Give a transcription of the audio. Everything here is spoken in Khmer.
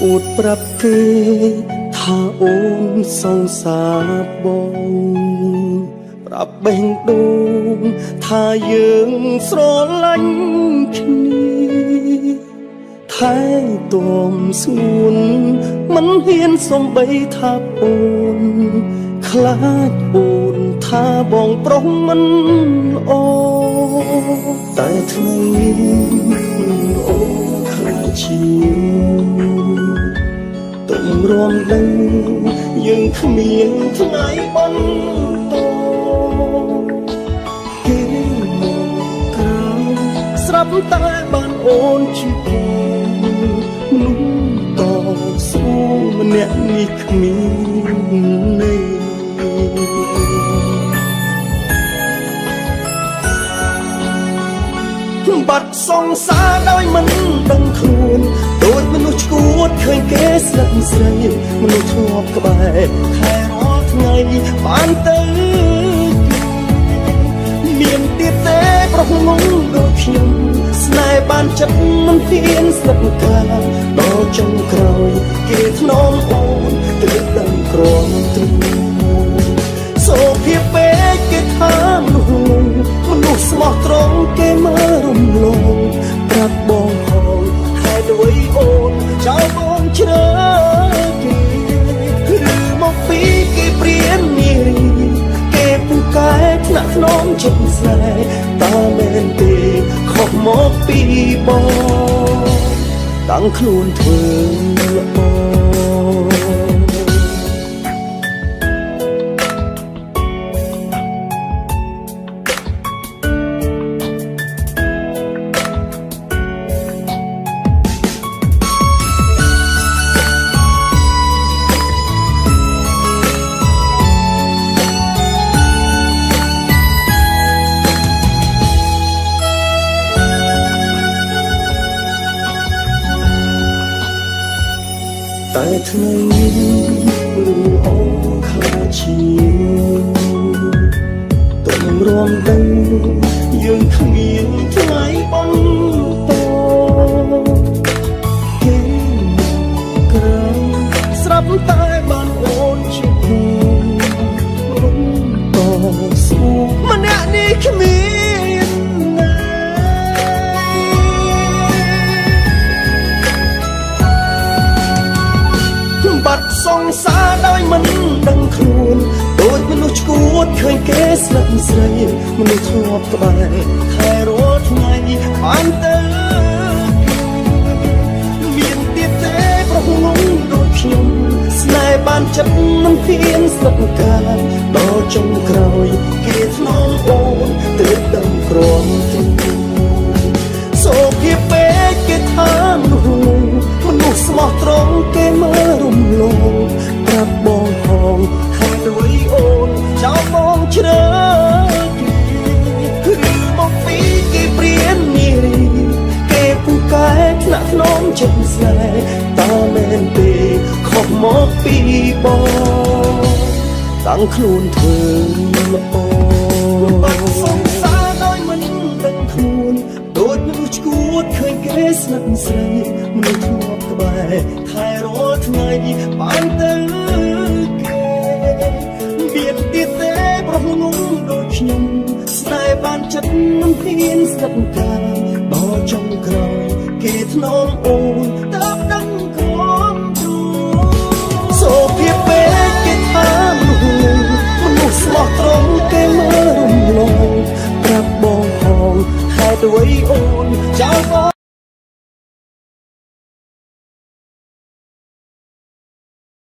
អួតប្រាប់គេថាអូនសង្សារបងប្រាប់បេះដូងថាយើងស្រឡាញ់គ្នាថែទាំស្ងួនមិនហ៊ានសំបីថាអូនខ្លាចអូនថាបងប្រុសមិនល្អតែថ្ងៃនេះអូនខ្លាចជាទុំរំដឹងយើងគ្មានថ្ងៃបន្តគេមកក្រៅស្រាប់តែបានអូនជានោះតស៊ូម្នាក់នេះគ្មានន័យបាត់សង្សារដោយមិនដឹងខ្លួនដូចមនុស្សឈួតឃើញគេស្លឹកស្រីមនុស្សធ្លាប់ក្បែរខែរាល់ថ្ងៃបានទៅមានទៀតទេប្រុសងងដូចខ្ញុំស្នេហ៍បានចិត្តមិនហ៊ានស្លឹកកាដល់ចុងក្រោយគេធ្នមអូនទើបដឹងក្រំទ្រូសូភាពពេកគេថាមនុស្សស្មោះត្រង់គេមករំលងប្រាប់បងហងហេតុអ្វីអូនចោលបងជ្រើគេឬមកពីគេព្រាននារីគេពូកែថ្នាក់ធ្នមចិត្តស្នេហ៍តើមែនទេខុសមកពីបងតាំងខ្លួនធ្វើល្អតែថ្ងៃនេះឬអូខ្លាចជាទុំរំដឹងយើងគ្មានថ្ងៃបន្តគេក្រៅស្រាប់តែបានអូនជារុំតស៊ូម្នាក់នេះគ្មានបាត់សង្សារដោយមិនដឹងខ្លួនដូចមនុស្សឈួតឃើញគេស្លឹកស្រីមនុស្សធ្លាប់ក្បែរខែរាល់ថ្ងៃបានទៅមានទៀតទេប្រុសងងដូចខ្ញុំស្នេហ៍បានចិត្តមិនហ៊ានស្លឹកកាដល់ចុងក្រោយគេធ្នមអូនទើបដឹងក្រំទ្រូសូភាពពេកគេថាមនុស្សស្មោះត្រង់គេមករំលងប្រាប់បងហងហេតុអ្វីអូនចោលបងជ្រើគេឬមកពីគេព្រាននារីគេពូកែថ្នាក់ធ្នមចិត្តស្នេហ៍តើមែនទេខុសមកពីបងតាំងខ្លួនធ្វើល្អបាត់សង្សារដោយមិនដឹងខ្លួនដូចមនុស្សឈួតឃើញគេស្លឹកស្រីមនុស្សធ្លាប់ក្បែរថែរាល់ថ្ងៃបានទៅគេមានទៀតទេប្រុសងងដូចខ្ញុំស្នេហ៍បានចិត្តមិនហ៊ានស្លឹកកាដល់ចុងក្រោយគេធ្នមអូនតើដឹងក្រំទ្រូសូភាពពេកគេថាមនុស្សស្មោះត្រង់គេមករំលងប្រាប់បងហងហេតុអ្វីអូនចោល